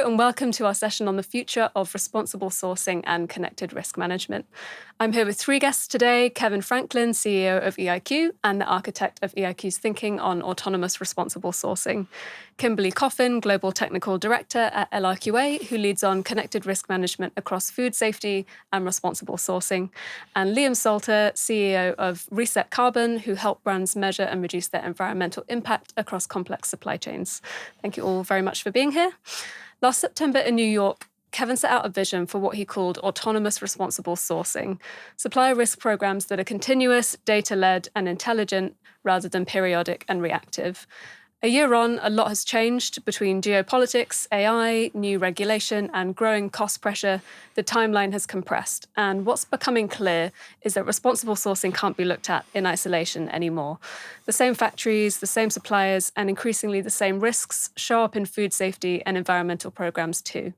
Hello and welcome to our session on the future of responsible sourcing and connected risk management. I'm here with three guests today: Kevin Franklin, CEO of EiQ and the architect of EiQ's thinking on autonomous responsible sourcing; Kimberly Coffin, Global Technical Director at LRQA, who leads on connected risk management across food safety and responsible sourcing; and Liam Salter, CEO of Reset Carbon, who help brands measure and reduce their environmental impact across complex supply chains. Thank you all very much for being here. Last September in New York, Kevin set out a vision for what he called autonomous responsible sourcing, supplier risk programs that are continuous, data-led and intelligent rather than periodic and reactive. A year on, a lot has changed between geopolitics, AI, new regulation and growing cost pressure. The timeline has compressed, and what's becoming clear is that responsible sourcing can't be looked at in isolation anymore. The same factories, the same suppliers, and increasingly the same risks show up in food safety and environmental programs too.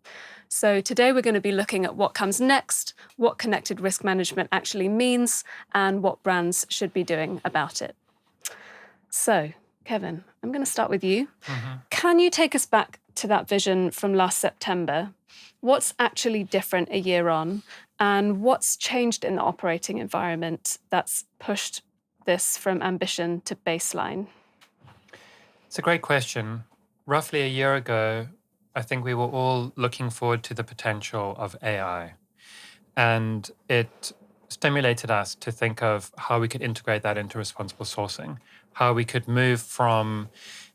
So today we're going to be looking at what comes next, what connected risk management actually means, and what brands should be doing about it. So, Kevin, I'm going to start with you. Can you take us back to that vision from last September? What's actually different a year on? And what's changed in the operating environment that's pushed this from ambition to baseline? It's a great question. Roughly a year ago, I think we were all looking forward to the potential of AI. And it stimulated us to think of how we could integrate that into responsible sourcing, how we could move from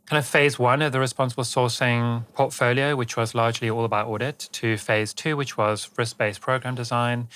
kind of phase one of the responsible sourcing portfolio, which was largely all about audit, to phase two, which was risk-based program design,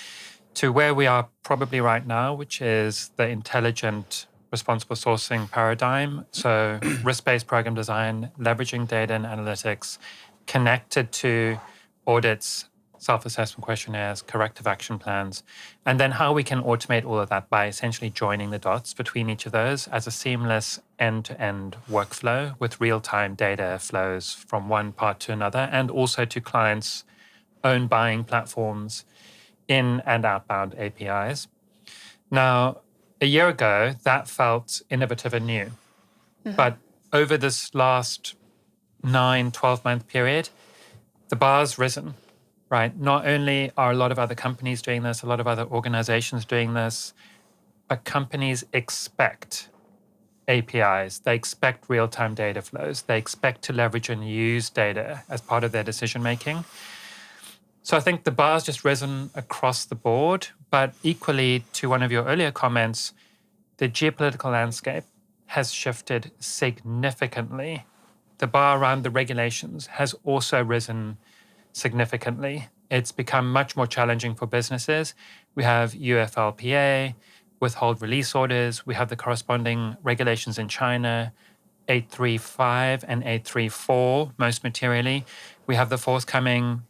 to where we are probably right now, which is the intelligent responsible sourcing paradigm. So risk-based program design, leveraging data and analytics, connected to audits, self-assessment questionnaires, corrective action plans, and then how we can automate all of that by essentially joining the dots between each of those as a seamless end-to-end workflow with real-time data flows from one part to another, and also to clients' own buying platforms, in and outbound APIs. Now, a year ago, that felt innovative and new. But over this last 9-12-month period, the bar's risen. Right. Not only are a lot of other companies doing this, a lot of other organizations doing this, but companies expect APIs. They expect real-time data flows. They expect to leverage and use data as part of their decision-making. So I think the bar's just risen across the board, but equally to one of your earlier comments, the geopolitical landscape has shifted significantly. The bar around the regulations has also risen significantly. It's become much more challenging for businesses. We have UFLPA, withhold release orders. We have the corresponding regulations in China, 835 and 834, most materially. We have the forthcoming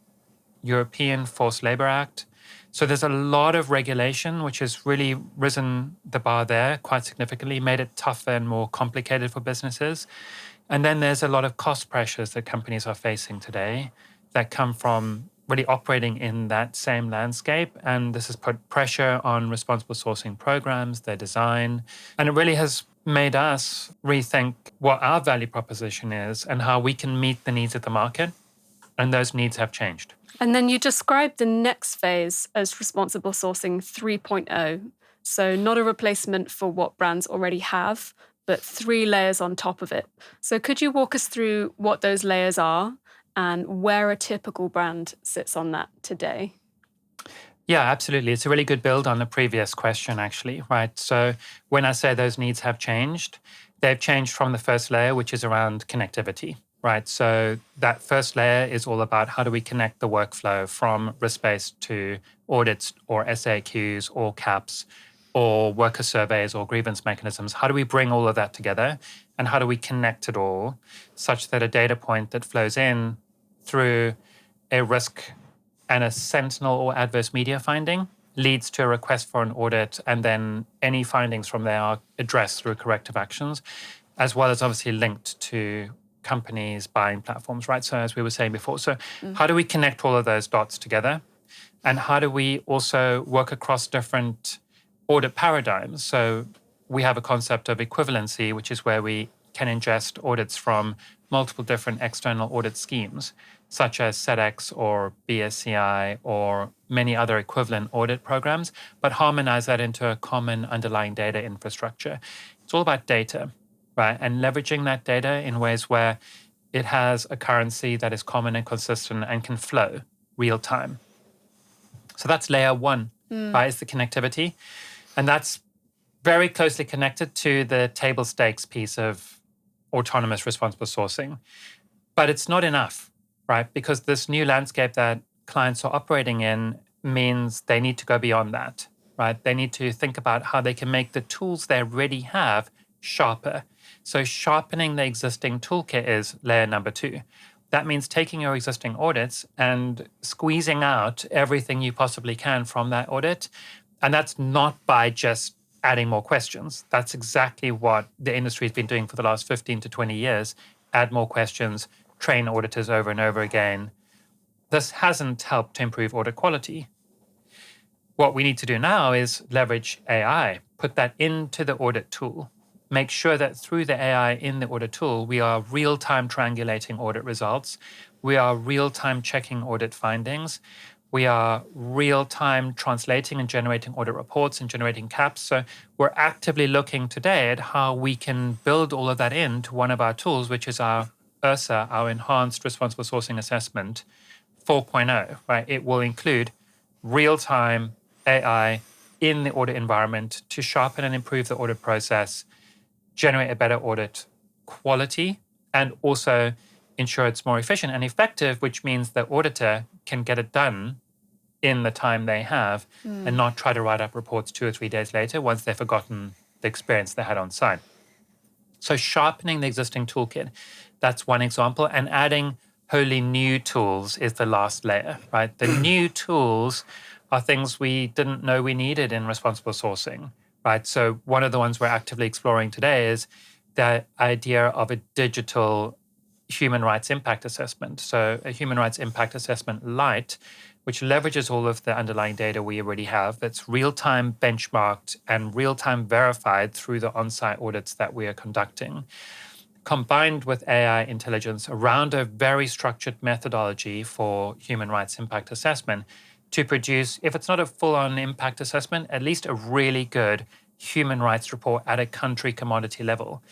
European Forced Labor Act. So there's a lot of regulation, which has really risen the bar there quite significantly, made it tougher and more complicated for businesses. And then there's a lot of cost pressures that companies are facing today that come from really operating in that same landscape. And this has put pressure on responsible sourcing programs, their design. And it really has made us rethink what our value proposition is and how we can meet the needs of the market. And those needs have changed. And then you described the next phase as responsible sourcing 3.0. So not a replacement for what brands already have, but 3 layers on top of it. So could you walk us through what those layers are and where a typical brand sits on that today? Yeah, absolutely. It's a really good build on the previous question, actually, right? So when I say those needs have changed, they've changed from the first layer, which is around connectivity, right? So that first layer is all about how do we connect the workflow from risk-based to audits or SAQs or CAPs or worker surveys or grievance mechanisms. How do we bring all of that together? And how do we connect it all such that a data point that flows in through a risk and a sentinel or adverse media finding leads to a request for an audit, and then any findings from there are addressed through corrective actions, as well as obviously linked to companies' buying platforms, right? So as we were saying before, so how do we connect all of those dots together? And how do we also work across different audit paradigms? So we have a concept of equivalency, which is where we can ingest audits from multiple different external audit schemes such as SEDEX or BSCI or many other equivalent audit programs, but harmonize that into a common underlying data infrastructure. It's all about data, right? And leveraging that data in ways where it has a currency that is common and consistent and can flow real time. So that's layer one, right? Is the connectivity. And that's very closely connected to the table stakes piece of autonomous responsible sourcing. But it's not enough, right? Because this new landscape that clients are operating in means they need to go beyond that, right? They need to think about how they can make the tools they already have sharper. So sharpening the existing toolkit is layer number two. That means taking your existing audits and squeezing out everything you possibly can from that audit. And that's not by just adding more questions. That's exactly what the industry has been doing for the last 15 to 20 years. Add more questions, train auditors over and over again. This hasn't helped to improve audit quality. What we need to do now is leverage AI, put that into the audit tool, make sure that through the AI in the audit tool, we are real-time triangulating audit results, we are real-time checking audit findings, we are real-time translating and generating audit reports and generating caps. So we're actively looking today at how we can build all of that into one of our tools, which is our ERSA, our Enhanced Responsible Sourcing Assessment 4.0, right? It will include real-time AI in the audit environment to sharpen and improve the audit process, generate a better audit quality, and also ensure it's more efficient and effective, which means the auditor can get it done in the time they have and not try to write up reports 2 or 3 days later once they've forgotten the experience they had on site. So sharpening the existing toolkit, that's one example, and adding wholly new tools is the last layer, right? The new tools are things we didn't know we needed in responsible sourcing, right? So one of the ones we're actively exploring today is the idea of a digital human rights impact assessment. So a human rights impact assessment light, which leverages all of the underlying data we already have, that's real-time benchmarked and real-time verified through the on-site audits that we are conducting, combined with AI intelligence around a very structured methodology for human rights impact assessment to produce, if it's not a full-on impact assessment, at least a really good human rights report at a country commodity level.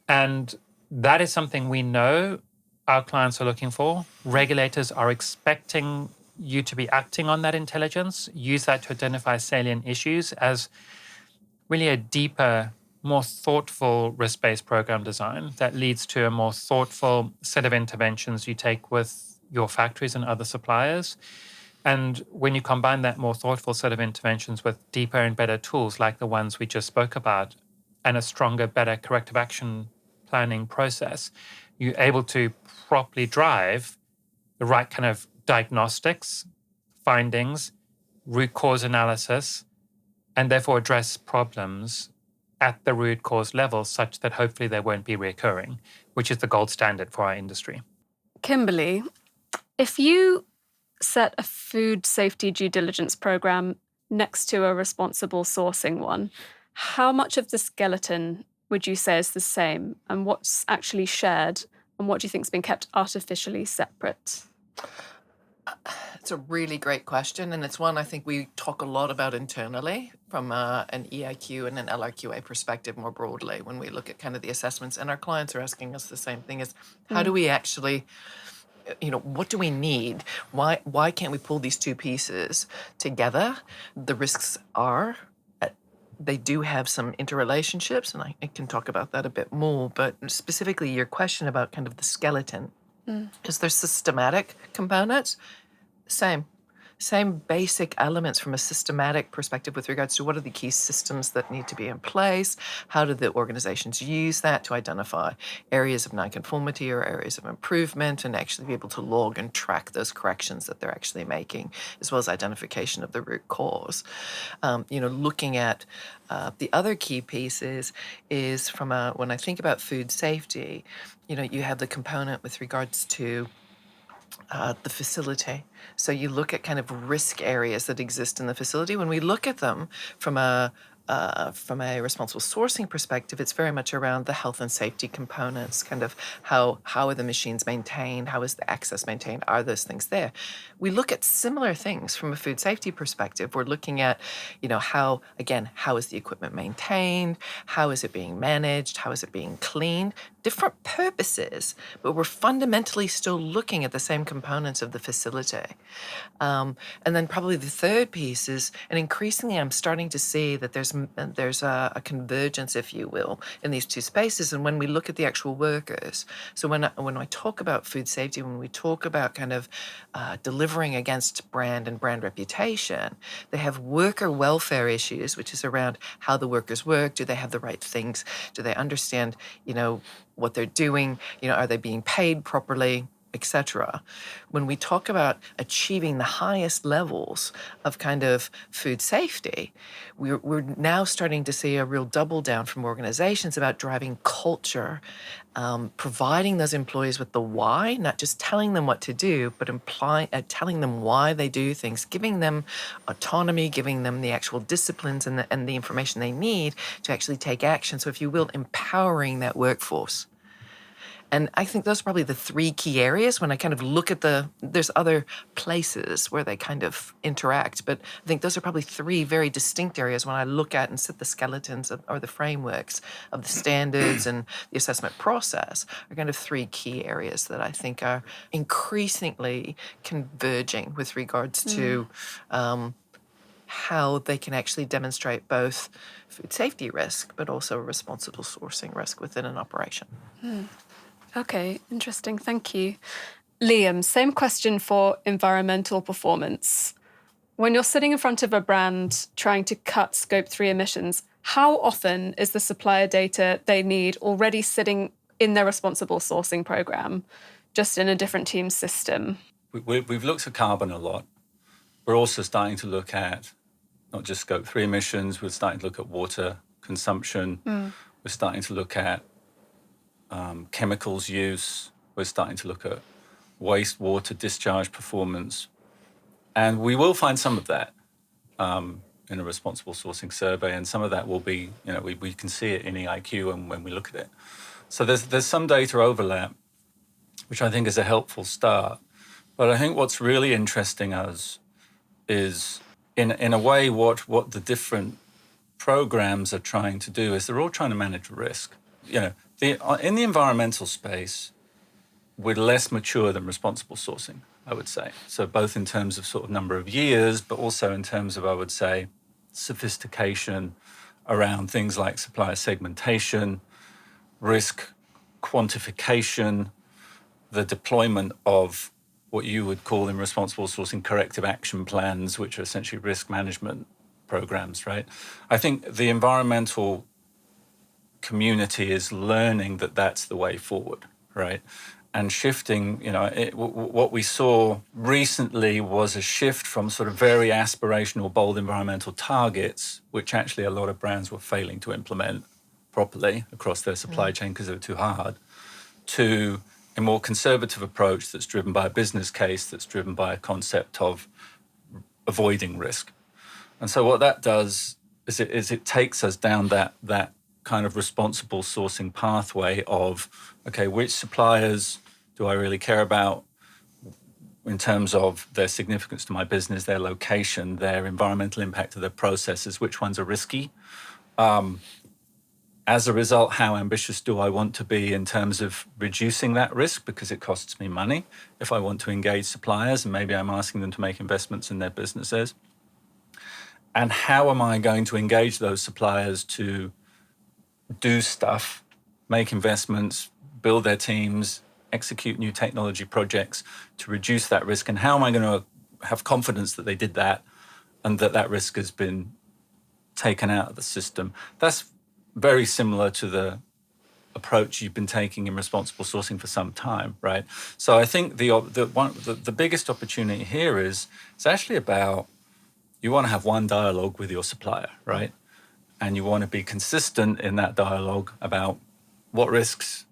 And that is something we know our clients are looking for. Regulators are expecting you to be acting on that intelligence, use that to identify salient issues as really a deeper, more thoughtful risk-based program design that leads to a more thoughtful set of interventions you take with your factories and other suppliers. And when you combine that more thoughtful set of interventions with deeper and better tools like the ones we just spoke about and a stronger, better corrective action planning process, you're able to properly drive the right kind of diagnostics, findings, root cause analysis, and therefore address problems at the root cause level such that hopefully they won't be reoccurring, which is the gold standard for our industry. Kimberly, if you set a food safety due diligence program next to a responsible sourcing one, how much of the skeleton would you say is the same, and what's actually shared, and what do you think has been kept artificially separate? It's a really great question, and it's one I think we talk a lot about internally from an EiQ and an LRQA perspective more broadly when we look at kind of the assessments. And our clients are asking us the same thing: is how do we actually, what do we need? Why can't we pull these two pieces together? The risks are they do have some interrelationships, and I can talk about that a bit more. But specifically, your question about kind of the skeleton. Is there systematic components? Same basic elements from a systematic perspective with regards to what are the key systems that need to be in place, how do the organizations use that to identify areas of nonconformity or areas of improvement and actually be able to log and track those corrections that they're actually making, as well as identification of the root cause. Looking at the other key pieces is from when I think about food safety, you have the component with regards to the facility. So you look at kind of risk areas that exist in the facility. When we look at them from a from a responsible sourcing perspective, it's very much around the health and safety components, kind of how are the machines maintained, how is the access maintained, are those things there? We look at similar things from a food safety perspective. We're looking at, how is the equipment maintained, how is it being managed, how is it being cleaned, different purposes, but we're fundamentally still looking at the same components of the facility. And then probably the third piece is, and increasingly I'm starting to see that there's a convergence, if you will, in these two spaces. And when we look at the actual workers, so when I talk about food safety, when we talk about kind of delivering against brand and brand reputation, they have worker welfare issues, which is around how the workers work. Do they have the right things? Do they understand, what they're doing? Are they being paid properly? Etc. When we talk about achieving the highest levels of kind of food safety, we're now starting to see a real double down from organizations about driving culture, providing those employees with the why, not just telling them what to do, but telling them why they do things, giving them autonomy, giving them the actual disciplines and the information they need to actually take action. So if you will, empowering that workforce. And I think those are probably the three key areas when I kind of look at there's other places where they kind of interact, but I think those are probably three very distinct areas when I look at and set the skeletons or the frameworks of the standards and the assessment process are kind of three key areas that I think are increasingly converging with regards to how they can actually demonstrate both food safety risk, but also responsible sourcing risk within an operation. Okay, interesting. Thank you. Liam, same question for environmental performance. When you're sitting in front of a brand trying to cut Scope 3 emissions, how often is the supplier data they need already sitting in their responsible sourcing program, just in a different team system? We've looked at carbon a lot. We're also starting to look at not just Scope 3 emissions, we're starting to look at water consumption. We're starting to look at chemicals use. We're starting to look at wastewater discharge performance. And we will find some of that in a responsible sourcing survey. And some of that will be, we can see it in EiQ and when we look at it. So there's some data overlap, which I think is a helpful start. But I think what's really interesting us is, in a way, what the different programs are trying to do is they're all trying to manage risk. In the environmental space, we're less mature than responsible sourcing, I would say. So both in terms of sort of number of years, but also in terms of, I would say, sophistication around things like supplier segmentation, risk quantification, the deployment of what you would call in responsible sourcing corrective action plans, which are essentially risk management programs, right? I think the environmental community is learning that that's the way forward, right? And shifting, what we saw recently was a shift from sort of very aspirational, bold environmental targets, which actually a lot of brands were failing to implement properly across their supply chain because they were too hard, to a more conservative approach that's driven by a business case, that's driven by a concept of avoiding risk. And so what that does is it takes us down that kind of responsible sourcing pathway of, okay, which suppliers do I really care about in terms of their significance to my business, their location, their environmental impact of their processes, which ones are risky? As a result, how ambitious do I want to be in terms of reducing that risk because it costs me money if I want to engage suppliers and maybe I'm asking them to make investments in their businesses? And how am I going to engage those suppliers to do stuff, make investments, build their teams, execute new technology projects to reduce that risk? And how am I going to have confidence that they did that and that risk has been taken out of the system? That's very similar to the approach you've been taking in responsible sourcing for some time, right? So I think the biggest opportunity here is it's actually about, you want to have one dialogue with your supplier, right? And you want to be consistent in that dialogue about what risks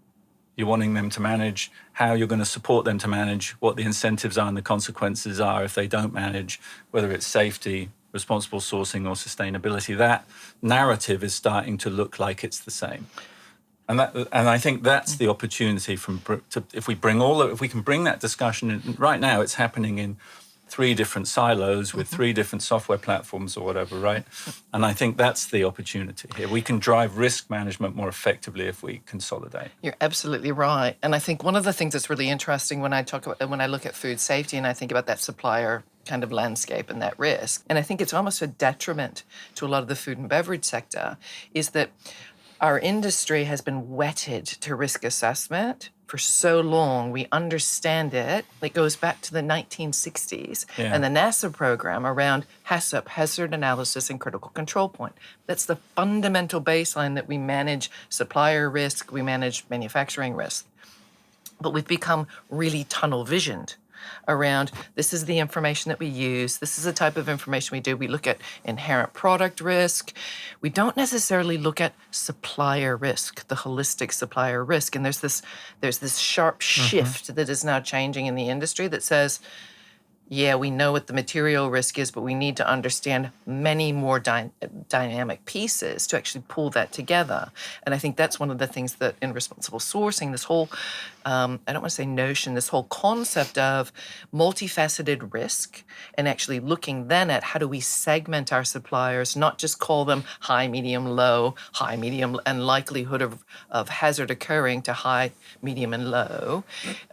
you're wanting them to manage, how you're going to support them to manage, what the incentives are and the consequences are if they don't manage, whether it's safety, responsible sourcing or sustainability, that narrative is starting to look like it's the same. And I think that's the opportunity if we can bring that discussion in. Right now it's happening in 3 different silos with 3 different software platforms or whatever, right? And I think that's the opportunity here. We can drive risk management more effectively if we consolidate. You're absolutely right. And I think one of the things that's really interesting when I look at food safety and I think about that supplier kind of landscape and that risk, and I think it's almost a detriment to a lot of the food and beverage sector, is that our industry has been wedded to risk assessment for so long. We understand it. It goes back to the 1960s and the NASA program around HACCP, hazard analysis and critical control point. That's the fundamental baseline that we manage supplier risk, we manage manufacturing risk. But we've become really tunnel visioned around this is the information that we use, this is the type of information we do. We look at inherent product risk. We don't necessarily look at supplier risk, the holistic supplier risk. And there's this sharp shift that is now changing in the industry that says, yeah, we know what the material risk is, but we need to understand many more dynamic pieces to actually pull that together. And I think that's one of the things that in responsible sourcing, this whole, I don't want to say notion, this whole concept of multifaceted risk and actually looking then at how do we segment our suppliers, not just call them high, medium, low, high, medium, and likelihood of hazard occurring to high, medium, and low.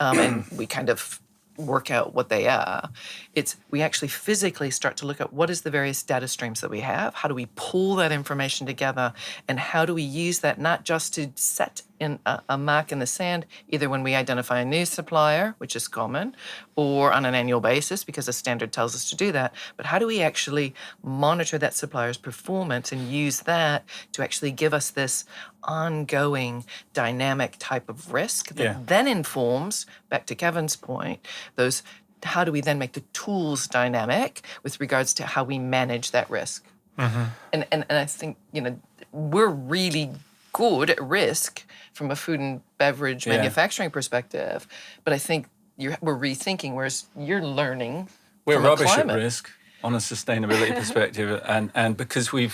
And we kind of work out what they are. We actually physically start to look at what is the various data streams that we have, how do we pull that information together, and how do we use that not just to set in a mark in the sand, either when we identify a new supplier, which is common, or on an annual basis because the standard tells us to do that, but how do we actually monitor that supplier's performance and use that to actually give us this ongoing dynamic type of risk that then informs, back to Kevin's point, how do we then make the tools dynamic with regards to how we manage that risk? And I think, we're really good at risk from a food and beverage manufacturing perspective, but I think we're rethinking, whereas you're learning. We're rubbish at risk on a sustainability perspective, and because we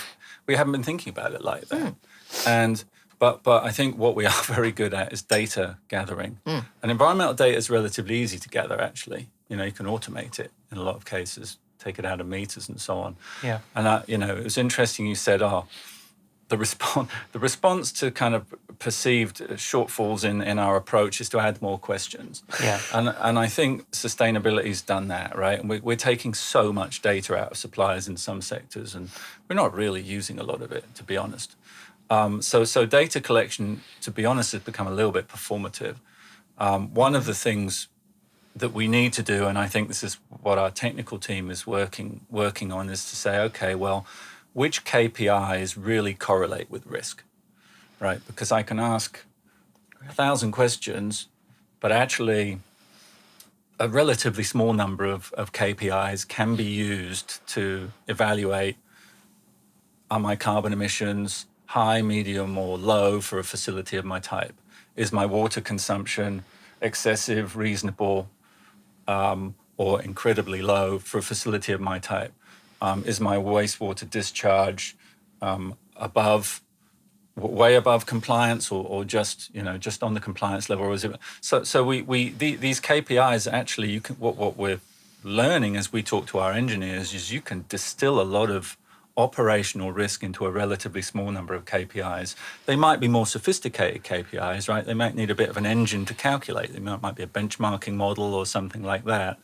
haven't been thinking about it like that. But I think what we are very good at is data gathering. And environmental data is relatively easy to gather, actually. You can automate it in a lot of cases, take it out of meters and so on. Yeah. And it was interesting you said, the response to kind of perceived shortfalls in our approach is to add more questions. Yeah. And I think sustainability's done that, right? And we're taking so much data out of suppliers in some sectors, and we're not really using a lot of it, to be honest. So data collection, to be honest, has become a little bit performative. One of the things that we need to do, and I think this is what our technical team is working on, is to say, okay, well, which KPIs really correlate with risk, right? Because I can ask 1,000 questions, but actually a relatively small number of KPIs can be used to evaluate, are my carbon emissions high, medium, or low for a facility of my type? Is my water consumption excessive, reasonable, or incredibly low for a facility of my type? Is my wastewater discharge way above compliance, or just on the compliance level? Or is it so? These KPIs actually, what we're learning as we talk to our engineers is you can distill a lot of operational risk into a relatively small number of KPIs. They might be more sophisticated KPIs, right? They might need a bit of an engine to calculate. They might be a benchmarking model or something like that.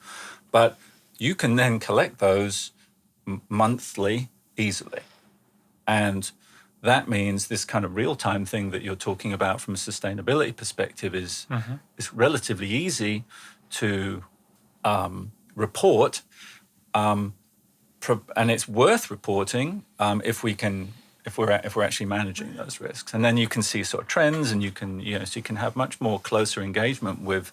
But you can then collect those monthly easily. And that means this kind of real-time thing that you're talking about from a sustainability perspective is relatively easy to report. And it's worth reporting if we're actually managing those risks, and then you can see sort of trends, and you can have much more closer engagement with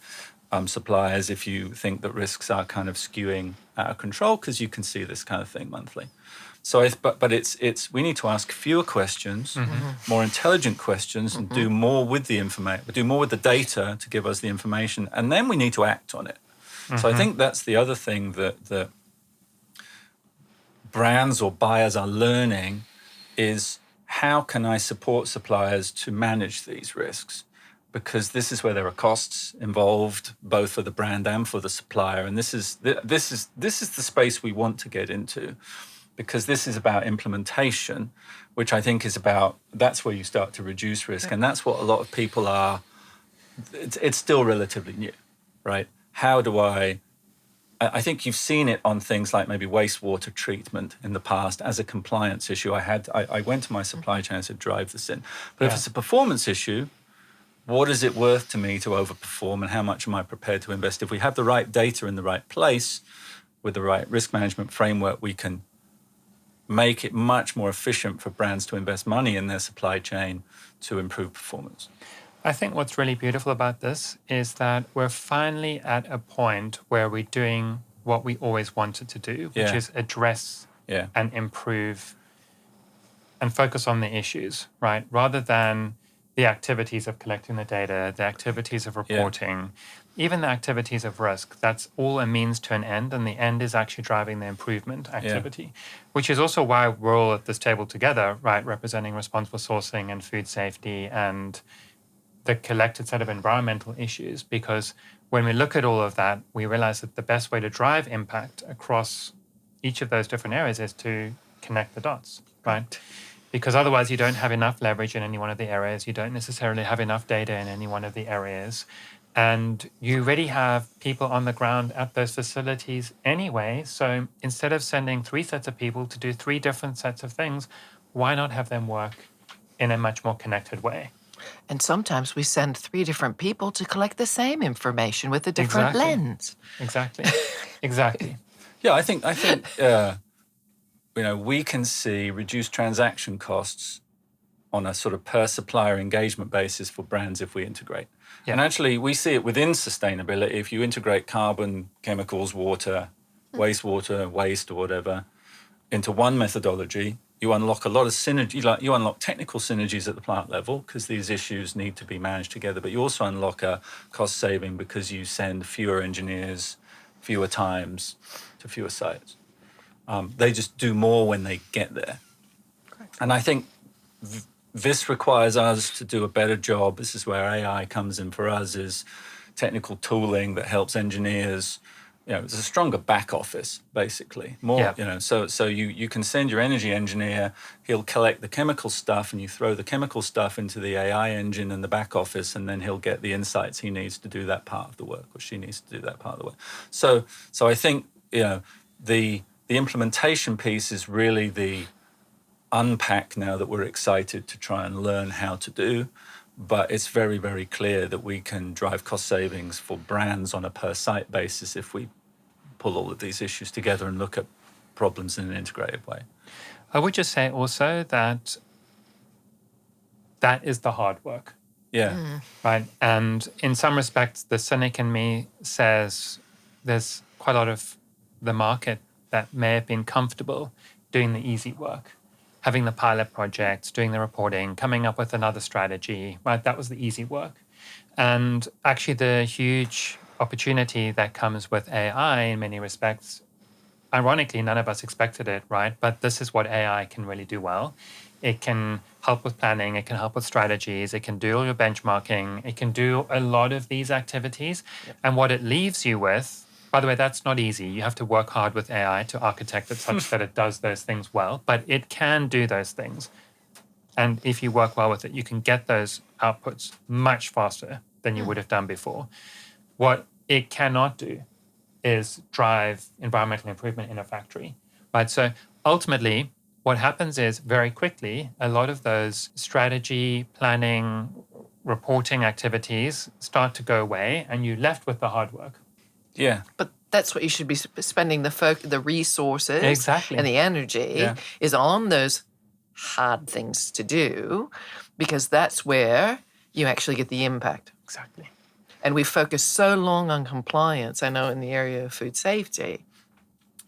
suppliers if you think that risks are kind of skewing out of control, because you can see this kind of thing monthly. So, we need to ask fewer questions, more intelligent questions, and do more with the information, do more with the data to give us the information, and then we need to act on it. So I think that's the other thing that brands or buyers are learning is, how can I support suppliers to manage these risks? Because this is where there are costs involved, both for the brand and for the supplier. And this is the space we want to get into, because this is about implementation, which I think is about, that's where you start to reduce risk. And that's what a lot of people are, it's still relatively new, right? How do I think you've seen it on things like maybe wastewater treatment in the past as a compliance issue. I went to my supply chain and said, drive this in. But if it's a performance issue, what is it worth to me to overperform, and how much am I prepared to invest? If we have the right data in the right place with the right risk management framework, we can make it much more efficient for brands to invest money in their supply chain to improve performance. I think what's really beautiful about this is that we're finally at a point where we're doing what we always wanted to do, which is address and improve and focus on the issues, right? Rather than the activities of collecting the data, the activities of reporting, even the activities of risk. That's all a means to an end, and the end is actually driving the improvement activity, which is also why we're all at this table together, right? Representing responsible sourcing and food safety and the collected set of environmental issues, because when we look at all of that, we realize that the best way to drive impact across each of those different areas is to connect the dots, right? Because otherwise you don't have enough leverage in any one of the areas. You don't necessarily have enough data in any one of the areas. And you already have people on the ground at those facilities anyway. So instead of sending 3 sets of people to do 3 different sets of things, why not have them work in a much more connected way? And sometimes we send 3 different people to collect the same information with a different lens. Exactly. Exactly. Yeah, I think we can see reduced transaction costs on a sort of per supplier engagement basis for brands if we integrate. Yeah. And actually, we see it within sustainability. If you integrate carbon, chemicals, water, wastewater, waste or whatever into one methodology, you unlock a lot of synergy. Like you unlock technical synergies at the plant level because these issues need to be managed together, but you also unlock a cost saving because you send fewer engineers, fewer times to fewer sites. They just do more when they get there. Correct. And I think this requires us to do a better job. This is where AI comes in for us, is technical tooling that helps engineers. It's a stronger back office, basically. More, so you can send your energy engineer, he'll collect the chemical stuff, and you throw the chemical stuff into the AI engine in the back office, and then he'll get the insights he needs to do that part of the work, or she needs to do that part of the work. So I think, the implementation piece is really the unpack now that we're excited to try and learn how to do. But it's very, very clear that we can drive cost savings for brands on a per site basis if we pull all of these issues together and look at problems in an integrated way. I would just say also that is the hard work. Yeah. Right. And in some respects, the cynic in me says there's quite a lot of the market that may have been comfortable doing the easy work, having the pilot projects, doing the reporting, coming up with another strategy, right? That was the easy work. And actually the huge opportunity that comes with AI in many respects, ironically, none of us expected it, right? But this is what AI can really do well. It can help with planning, it can help with strategies, it can do all your benchmarking, it can do a lot of these activities. Yep. And what it leaves you with, by the way, that's not easy. You have to work hard with AI to architect it such that it does those things well, but it can do those things. And if you work well with it, you can get those outputs much faster than you would have done before. What it cannot do is drive environmental improvement in a factory, right? So ultimately, what happens is very quickly, a lot of those strategy, planning, reporting activities start to go away and you're left with the hard work. Yeah. But that's what you should be spending the resources exactly. and the energy is on those hard things to do, because that's where you actually get the impact. Exactly. And we focus so long on compliance, I know in the area of food safety,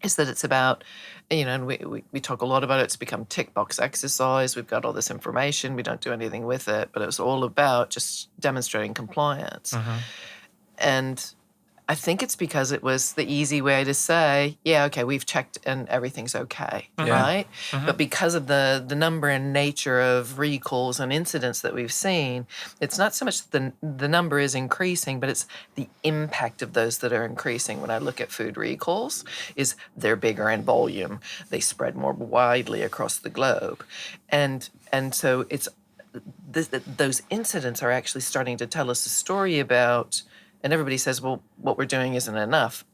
is that it's about, and we talk a lot about it, it's become tick box exercise. We've got all this information, we don't do anything with it, but it was all about just demonstrating compliance. Mm-hmm. And I think it's because it was the easy way to say, yeah, okay, we've checked and everything's okay, right? But because of the number and nature of recalls and incidents that we've seen, it's not so much the number is increasing, but it's the impact of those that are increasing. When I look at food recalls, is they're bigger in volume, they spread more widely across the globe, and so it's those incidents are actually starting to tell us a story about. And everybody says, well, what we're doing isn't enough.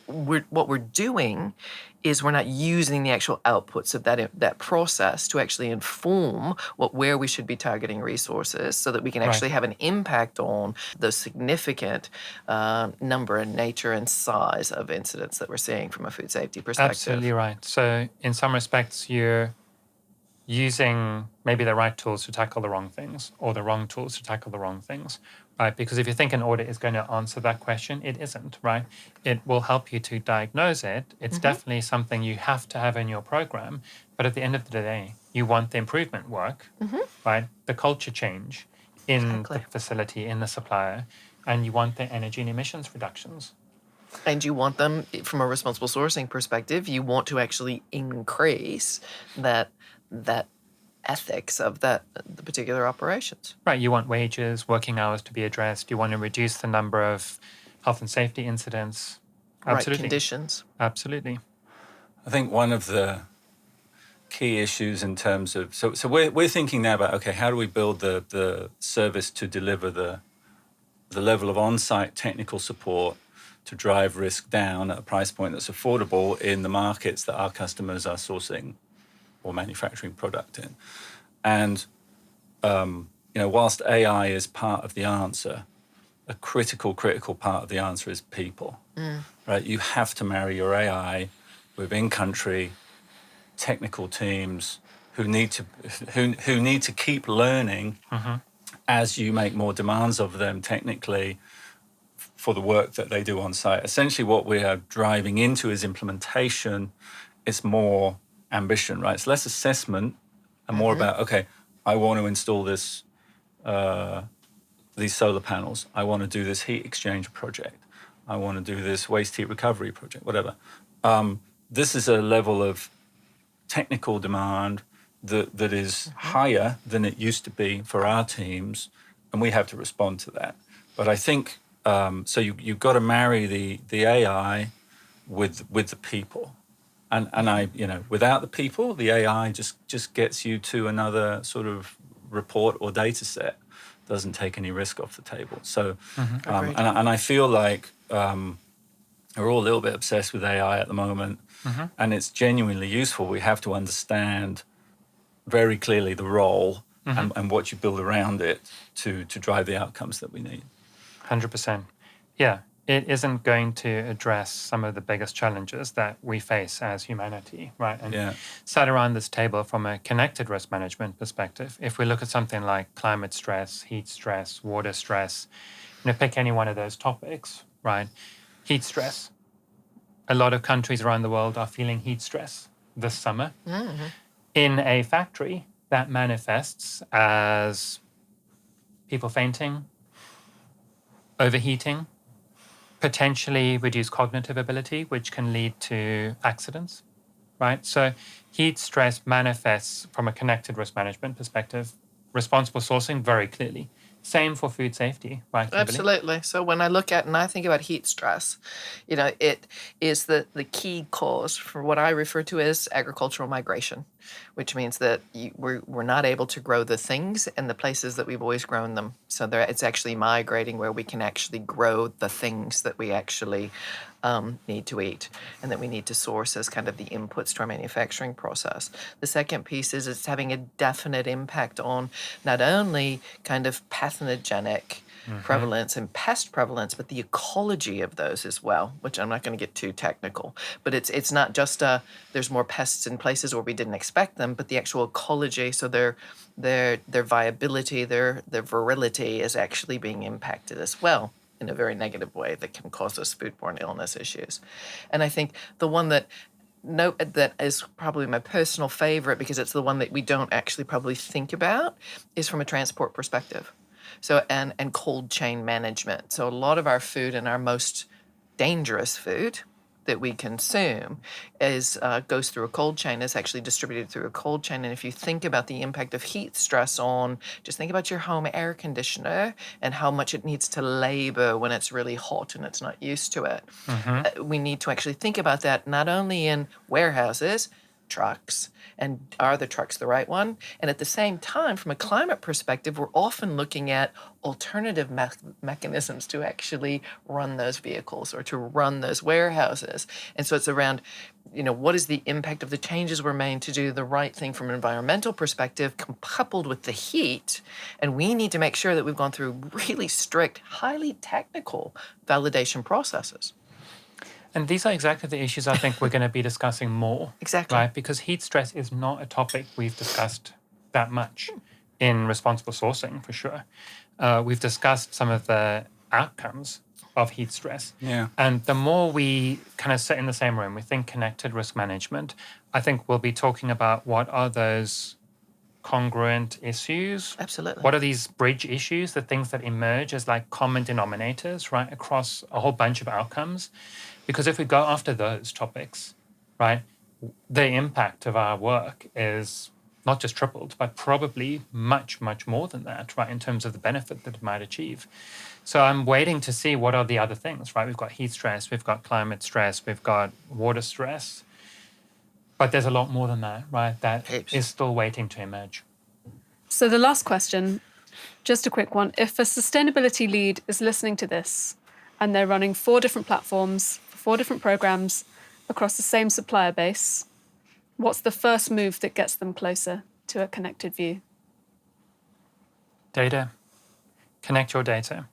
What we're doing is we're not using the actual outputs of that process to actually inform where we should be targeting resources so that we can actually have an impact on the significant number and nature and size of incidents that we're seeing from a food safety perspective. Absolutely right. So in some respects, you're using maybe the right tools to tackle the wrong things or the wrong tools to tackle the wrong things, right? Because if you think an audit is going to answer that question, it isn't, right? It will help you to diagnose it. It's definitely something you have to have in your program. But at the end of the day, you want the improvement work, right? The culture change in the facility, in the supplier, and you want the energy and emissions reductions. And you want them, from a responsible sourcing perspective, you want to actually increase that ethics of the particular operations. Right. You want wages, working hours to be addressed. You want to reduce the number of health and safety incidents. Absolutely. Right conditions. Absolutely. I think one of the key issues in terms of so we're thinking now about, okay, how do we build the service to deliver the level of on-site technical support to drive risk down at a price point that's affordable in the markets that our customers are sourcing or manufacturing product in. And, whilst AI is part of the answer, a critical part of the answer is people, right? You have to marry your AI with in-country technical teams who need to keep learning as you make more demands of them technically for the work that they do on site. Essentially what we are driving into is implementation. It's more ambition, right? It's less assessment and more about, okay, I want to install these solar panels. I want to do this heat exchange project. I want to do this waste heat recovery project, whatever. This is a level of technical demand that is higher than it used to be for our teams, and we have to respond to that. But I think, so you've got to marry the AI with the people. And I, without the people, the AI just gets you to another sort of report or data set. Doesn't take any risk off the table. So, and I feel like we're all a little bit obsessed with AI at the moment, and it's genuinely useful. We have to understand very clearly the role and what you build around it to drive the outcomes that we need. 100%. Yeah. It isn't going to address some of the biggest challenges that we face as humanity, right? And sat around this table from a connected risk management perspective, if we look at something like climate stress, heat stress, water stress, pick any one of those topics, right? Heat stress. A lot of countries around the world are feeling heat stress this summer. In a factory, that manifests as people fainting, overheating, potentially reduce cognitive ability, which can lead to accidents, right? So heat stress manifests from a connected risk management perspective, responsible sourcing very clearly. Same for food safety, right, Kimberly? Absolutely. So when I look at and I think about heat stress, it is the key cause for what I refer to as agricultural migration, which means that we're not able to grow the things in the places that we've always grown them. So it's actually migrating where we can actually grow the things that we actually need to eat and that we need to source as kind of the inputs to our manufacturing process. The second piece is it's having a definite impact on not only kind of pathogenic prevalence and pest prevalence, but the ecology of those as well, which I'm not going to get too technical. But it's not just there's more pests in places where we didn't expect them, but the actual ecology, so their viability, their virility is actually being impacted as well in a very negative way that can cause us foodborne illness issues. And I think the one that is probably my personal favorite because it's the one that we don't actually probably think about is from a transport perspective. So and cold chain management. So a lot of our food and our most dangerous food that we consume is goes through a cold chain, is actually distributed through a cold chain. And if you think about the impact of heat stress on, just think about your home air conditioner and how much it needs to labor when it's really hot and it's not used to it. We need to actually think about that not only in warehouses, trucks, and are the trucks the right one? And at the same time, from a climate perspective, we're often looking at alternative mechanisms to actually run those vehicles or to run those warehouses. And so it's around, what is the impact of the changes we're making to do the right thing from an environmental perspective, coupled with the heat. And we need to make sure that we've gone through really strict, highly technical validation processes. And these are exactly the issues I think we're going to be discussing more. Exactly. Right? Because heat stress is not a topic we've discussed that much in responsible sourcing, for sure. We've discussed some of the outcomes of heat stress. Yeah. And the more we kind of sit in the same room, we think connected risk management, I think we'll be talking about what are those congruent issues. Absolutely. What are these bridge issues, the things that emerge as like common denominators, right, across a whole bunch of outcomes? Because if we go after those topics, right, the impact of our work is not just tripled, but probably much, much more than that, right, in terms of the benefit that it might achieve. So I'm waiting to see what are the other things, right? We've got heat stress, we've got climate stress, we've got water stress. But there's a lot more than that, right, that is still waiting to emerge. So the last question, just a quick one. If a sustainability lead is listening to this and they're running 4 different platforms, 4 different programs across the same supplier base, what's the first move that gets them closer to a connected view? Data. Connect your data.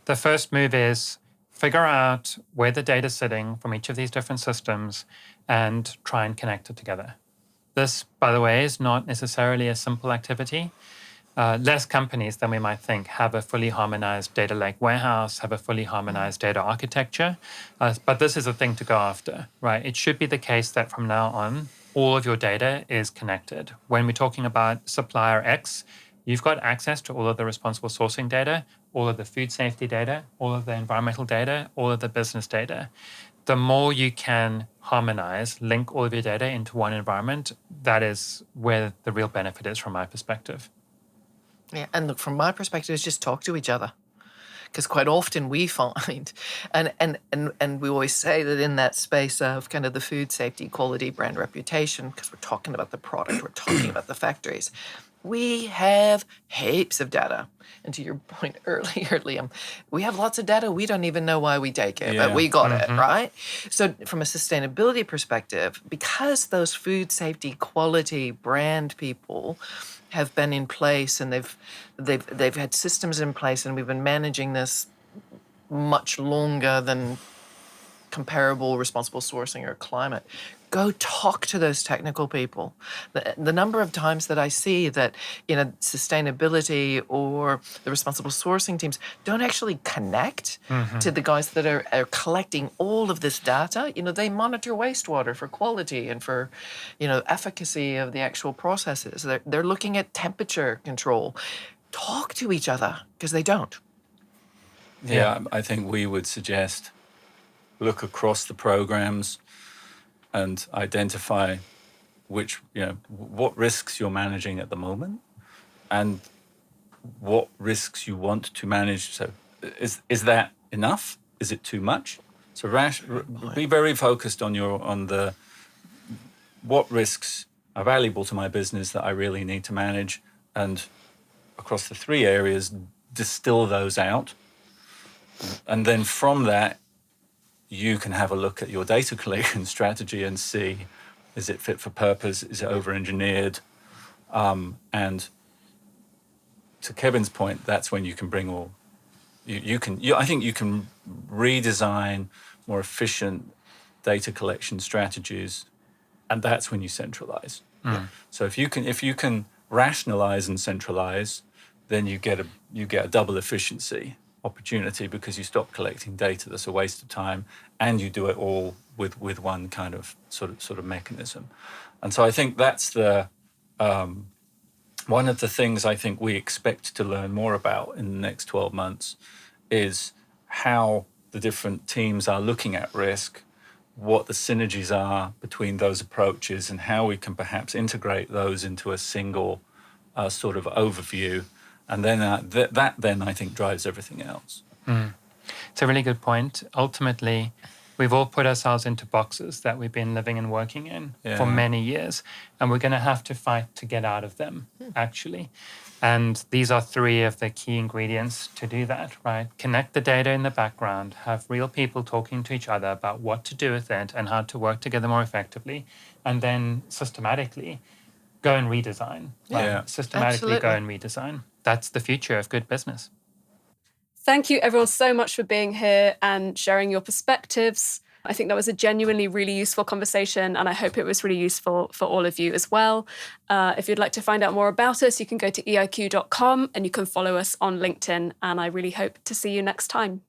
The first move is figure out where the data is sitting from each of these different systems and try and connect it together. This, by the way, is not necessarily a simple activity. Less companies than we might think have a fully harmonized data lake warehouse, have a fully harmonized data architecture. But this is a thing to go after, right? It should be the case that from now on, all of your data is connected. When we're talking about supplier X, you've got access to all of the responsible sourcing data, all of the food safety data, all of the environmental data, all of the business data. The more you can harmonize, link all of your data into one environment, that is where the real benefit is from my perspective. Yeah, and look, from my perspective, is just talk to each other. Because quite often we find, and we always say that in that space of kind of the food safety, quality, brand reputation, because we're talking about the product, we're talking about the factories, we have heaps of data. And to your point earlier, Liam, we have lots of data. We don't even know why we take it, but we got it, right? So from a sustainability perspective, because those food safety, quality, brand people have been in place and they've had systems in place, and we've been managing this much longer than comparable responsible sourcing or climate. Go talk to those technical people. The number of times that I see that sustainability or the responsible sourcing teams don't actually connect to the guys that are collecting all of this data. They monitor wastewater for quality and for efficacy of the actual processes. They're looking at temperature control. Talk to each other, because they don't. Yeah, I think we would suggest look across the programs and identify what risks you're managing at the moment and what risks you want to manage. So is that enough? Is it too much? So be very focused on what risks are valuable to my business that I really need to manage, and across the 3 areas, distill those out. And then from that, you can have a look at your data collection strategy and see, is it fit for purpose? Is it over-engineered? And to Kevin's point, that's when you can bring all. I think you can redesign more efficient data collection strategies, and that's when you centralize. So if you can rationalize and centralize, then you get a double efficiency opportunity, because you stop collecting data that's a waste of time, and you do it all with one kind of sort of mechanism. And so I think that's one of the things I think we expect to learn more about in the next 12 months is how the different teams are looking at risk, what the synergies are between those approaches, and how we can perhaps integrate those into a single sort of overview. And then that then I think drives everything else. It's a really good point. Ultimately, we've all put ourselves into boxes that we've been living and working in for many years, and we're going to have to fight to get out of them, actually. And these are three of the key ingredients to do that, right? Connect the data in the background, have real people talking to each other about what to do with it and how to work together more effectively, and then systematically go and redesign. Yeah. Systematically go and redesign. That's the future of good business. Thank you, everyone, so much for being here and sharing your perspectives. I think that was a genuinely really useful conversation, and I hope it was really useful for all of you as well. If you'd like to find out more about us, you can go to eiq.com and you can follow us on LinkedIn, and I really hope to see you next time.